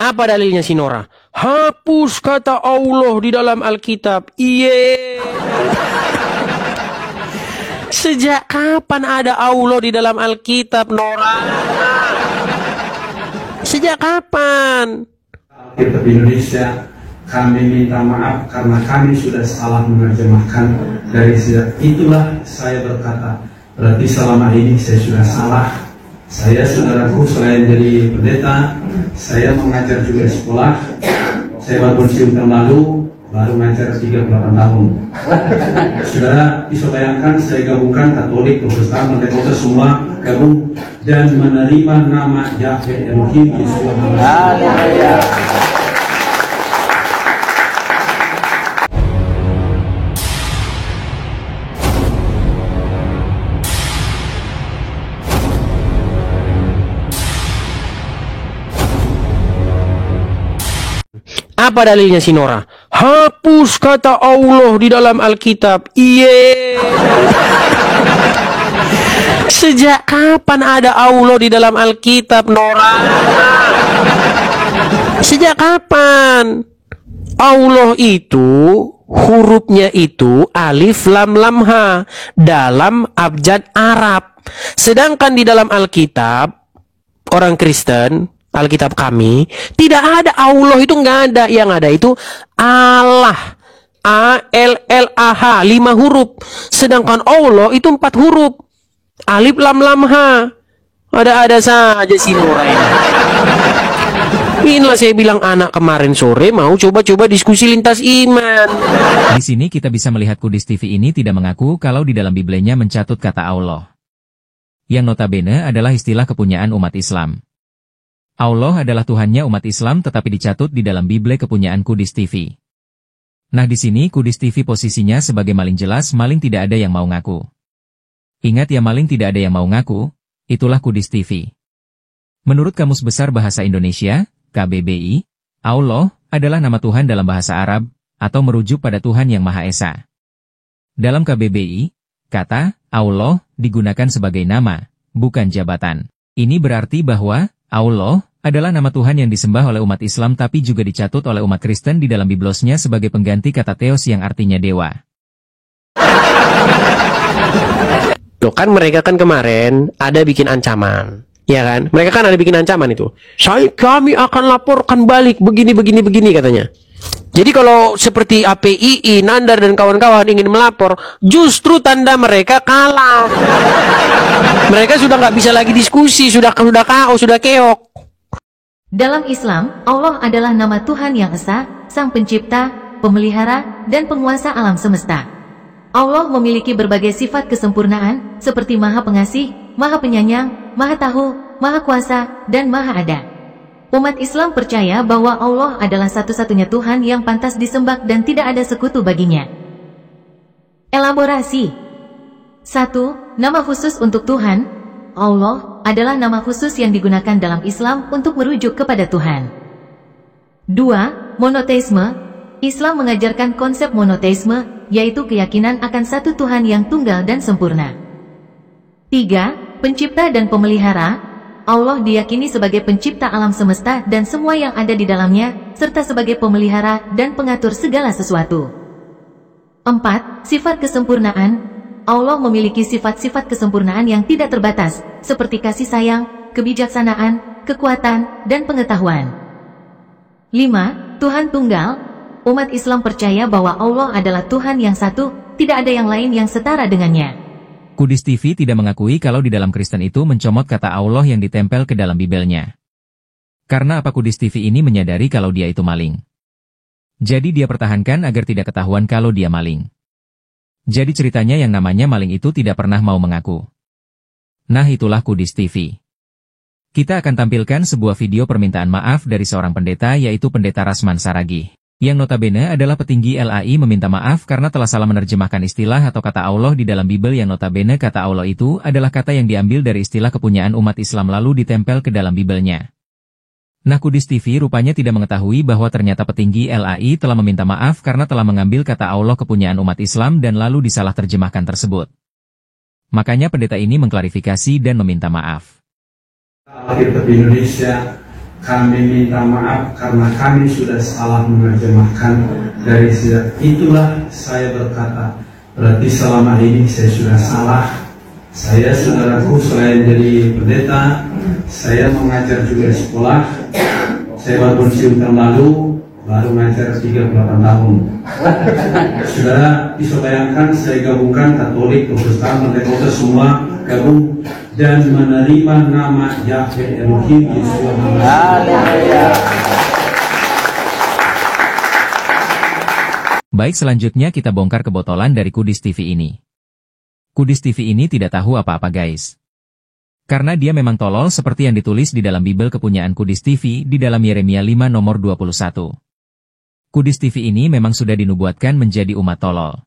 Apa dalilnya si Nora? Hapus kata Allah di dalam Alkitab. Iye. Sejak kapan ada Allah di dalam Alkitab, Nora? Sejak kapan? Alkitab Indonesia, kami minta maaf karena kami sudah salah menerjemahkan. Dari sejak itulah saya berkata, berarti selama ini saya sudah salah. Saya, saudaraku, selain jadi pendeta, saya mengajar juga di sekolah. Saya baru pensiun tahun lalu, baru mengajar 38 tahun. Saudara bisa bayangkan, saya gabungkan Katolik, Protestan, Pentekosta semua gabung dan menerima nama Yahweh Elohim Yesus Tuhan. Apa dalilnya si Nora? Hapus kata Allah di dalam Alkitab. Iye. Sejak kapan ada Allah di dalam Alkitab, Nora? Sejak kapan? Allah itu hurufnya itu alif lam lam ha dalam abjad Arab. Sedangkan di dalam Alkitab orang Kristen, Alkitab kami, tidak ada Allah, itu nggak ada. Yang ada itu Allah, A-L-L-A-H, 5 huruf. Sedangkan Allah itu 4 huruf, alif lam lam ha. Ada-ada saja si Nora ini. Inilah saya bilang anak kemarin sore mau coba-coba diskusi lintas iman. Di sini kita bisa melihat Kudus TV ini tidak mengaku kalau di dalam Biblenya mencatut kata Allah, yang notabene adalah istilah kepunyaan umat Islam. Allah adalah Tuhannya umat Islam tetapi dicatut di dalam Bible kepunyaan Kudus TV. Nah di sini Kudus TV posisinya sebagai maling, jelas maling tidak ada yang mau ngaku. Ingat ya, maling tidak ada yang mau ngaku, itulah Kudus TV. Menurut Kamus Besar Bahasa Indonesia, KBBI, Allah adalah nama Tuhan dalam bahasa Arab, atau merujuk pada Tuhan Yang Maha Esa. Dalam KBBI, kata Allah digunakan sebagai nama, bukan jabatan. Ini berarti bahwa Allah adalah nama Tuhan yang disembah oleh umat Islam tapi juga dicatut oleh umat Kristen di dalam Biblosnya sebagai pengganti kata Theos yang artinya dewa. Loh kan mereka kan kemarin ada bikin ancaman, ya kan? Mereka kan ada bikin ancaman itu. Kami akan laporkan balik begini katanya. Jadi kalau seperti APII, Nandar dan kawan-kawan ingin melapor, justru tanda mereka kalah. Mereka sudah nggak bisa lagi diskusi, sudah KO, sudah keok. Dalam Islam, Allah adalah nama Tuhan yang Esa, Sang Pencipta, Pemelihara, dan Penguasa alam semesta. Allah memiliki berbagai sifat kesempurnaan, seperti Maha Pengasih, Maha Penyayang, Maha Tahu, Maha Kuasa, dan Maha Ada. Umat Islam percaya bahwa Allah adalah satu-satunya Tuhan yang pantas disembah dan tidak ada sekutu baginya. Elaborasi. 1. Nama khusus untuk Tuhan. Allah adalah nama khusus yang digunakan dalam Islam untuk merujuk kepada Tuhan. 2. Monoteisme. Islam mengajarkan konsep monoteisme, yaitu keyakinan akan satu Tuhan yang tunggal dan sempurna. 3. Pencipta dan pemelihara. Allah diyakini sebagai pencipta alam semesta dan semua yang ada di dalamnya, serta sebagai pemelihara dan pengatur segala sesuatu. 4. Sifat kesempurnaan. Allah memiliki sifat-sifat kesempurnaan yang tidak terbatas, seperti kasih sayang, kebijaksanaan, kekuatan, dan pengetahuan. 5. Tuhan Tunggal. Umat Islam percaya bahwa Allah adalah Tuhan yang satu, tidak ada yang lain yang setara dengannya. Kudus TV tidak mengakui kalau di dalam Kristen itu mencomot kata Allah yang ditempel ke dalam Bibelnya. Karena apa Kudus TV ini menyadari kalau dia itu maling. Jadi dia pertahankan agar tidak ketahuan kalau dia maling. Jadi ceritanya yang namanya maling itu tidak pernah mau mengaku. Nah itulah Kudus TV. Kita akan tampilkan sebuah video permintaan maaf dari seorang pendeta, yaitu Pendeta Rasman Saragih, yang notabene adalah petinggi LAI, meminta maaf karena telah salah menerjemahkan istilah atau kata Allah di dalam Bible, yang notabene kata Allah itu adalah kata yang diambil dari istilah kepunyaan umat Islam lalu ditempel ke dalam Bibelnya. Nah Kudus TV rupanya tidak mengetahui bahwa ternyata petinggi LAI telah meminta maaf karena telah mengambil kata Allah kepunyaan umat Islam dan lalu disalah terjemahkan tersebut. Makanya pendeta ini mengklarifikasi dan meminta maaf. Alkitab Indonesia, kami minta maaf karena kami sudah salah menerjemahkan dari sejak itulah saya berkata, berarti selama ini saya sudah salah. Saya, saudaraku, selain jadi pendeta, saya mengajar juga di sekolah. Saya baru pensiun tahun lalu, baru mengajar 38 tahun. Saudara bisa bayangkan, saya gabungkan Katolik, Protestan, Pentekosta semua gabung dan menerima nama Yahweh Elohim Yesus Tuhan. Baik, selanjutnya kita bongkar kebotolan dari Kudis TV ini. Kudis TV ini tidak tahu apa-apa guys. Karena dia memang tolol seperti yang ditulis di dalam Bible kepunyaan Kudis TV di dalam Yeremia 5 nomor 21. Kudis TV ini memang sudah dinubuatkan menjadi umat tolol.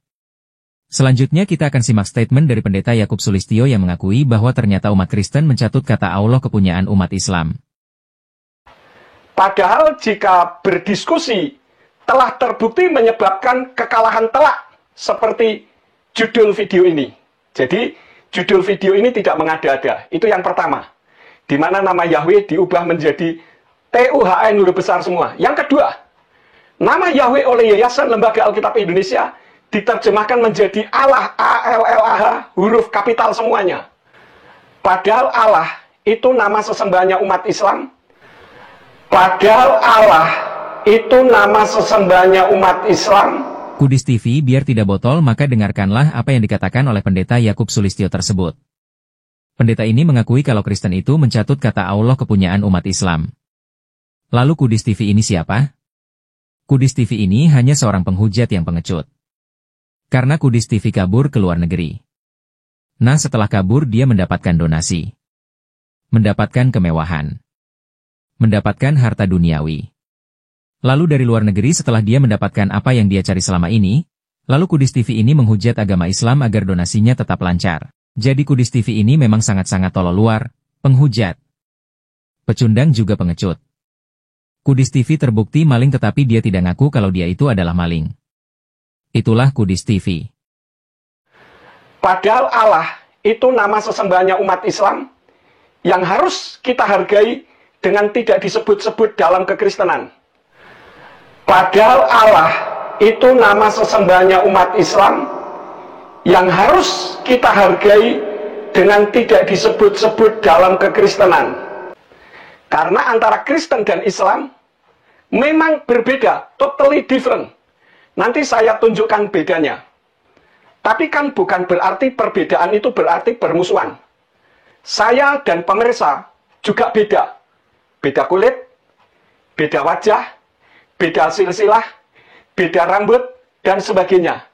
Selanjutnya kita akan simak statement dari Pendeta Yakub Sulistyo yang mengakui bahwa ternyata umat Kristen mencatut kata Allah kepunyaan umat Islam. Padahal jika berdiskusi telah terbukti menyebabkan kekalahan telak seperti judul video ini. Jadi judul video ini tidak mengada-ada. Itu yang pertama. Di mana nama Yahweh diubah menjadi TUHN huruf besar semua. Yang kedua, nama Yahweh oleh Yayasan Lembaga Alkitab Indonesia diterjemahkan menjadi Allah, ALLAH, huruf kapital semuanya. Padahal Allah itu nama sesembahnya umat Islam. Padahal Allah itu nama sesembahnya umat Islam. Kudis TV biar tidak botol maka dengarkanlah apa yang dikatakan oleh Pendeta Yakub Sulistyo tersebut. Pendeta ini mengakui kalau Kristen itu mencatut kata Allah kepunyaan umat Islam. Lalu Kudis TV ini siapa? Kudis TV ini hanya seorang penghujat yang pengecut. Karena Kudis TV kabur ke luar negeri. Nah setelah kabur dia mendapatkan donasi. Mendapatkan kemewahan. Mendapatkan harta duniawi. Lalu dari luar negeri setelah dia mendapatkan apa yang dia cari selama ini, lalu Kudis TV ini menghujat agama Islam agar donasinya tetap lancar. Jadi Kudis TV ini memang sangat-sangat tolol luar, penghujat. Pecundang juga pengecut. Kudis TV terbukti maling tetapi dia tidak ngaku kalau dia itu adalah maling. Itulah Kudis TV. Padahal Allah itu nama sesembahnya umat Islam yang harus kita hargai dengan tidak disebut-sebut dalam kekristenan. Padahal Allah itu nama sesembahnya umat Islam yang harus kita hargai dengan tidak disebut-sebut dalam kekristenan. Karena antara Kristen dan Islam memang berbeda, totally different. Nanti saya tunjukkan bedanya. Tapi kan bukan berarti perbedaan itu berarti bermusuhan. Saya dan pemirsa juga beda. Beda kulit, beda wajah, beda silsilah, beda rambut, dan sebagainya.